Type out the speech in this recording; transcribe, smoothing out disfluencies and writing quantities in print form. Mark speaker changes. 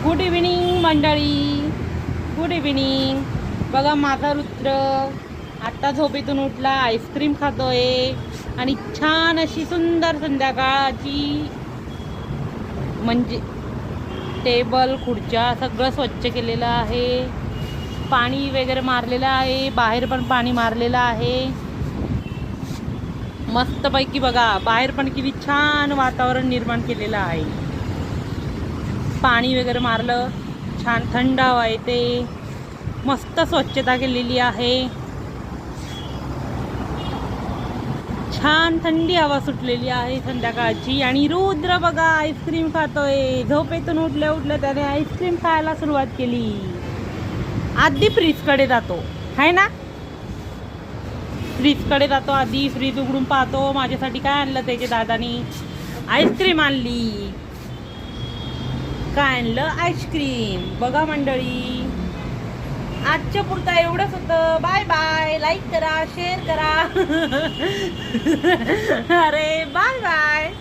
Speaker 1: Good evening मंडळी, good evening. बघा माझा रुद्र आत्ता झोपेतून उठला, आईस्क्रीम खातोय आणि छान अशी सुंदर संध्याकाळची म्हणजे टेबल खुर्च्या सगळं स्वच्छ केलेलं आहे. पाणी वगैरे मारलेलं आहे, बाहेर पण पाणी मारलेलं आहे मस्तपैकी. बघा बाहेर पण किती छान वातावरण निर्माण केलेलं आहे. पाणी वगैरे मारलं, छान थंड हवा येते, मस्त स्वच्छता केलेली आहे, छान थंडी हवा सुटलेली आहे संध्याकाळची. आणि रुद्र बघा आईस्क्रीम खातोय. झोपेतून उठल्या उठल्या त्याने आईस्क्रीम खायला सुरुवात केली. आधी फ्रीजकडे जातो आहे ना, फ्रीजकडे जातो आधी, फ्रीज उघडून पाहतो माझ्यासाठी काय आणलं त्याच्या दादानी. आईस्क्रीम आणली. काय आणलं? आईस्क्रीम. बघा मंडळी, आजच्या पुरता एवढंच होतं. Bye bye. लाईक करा, शेअर करा. अरे बाय बाय.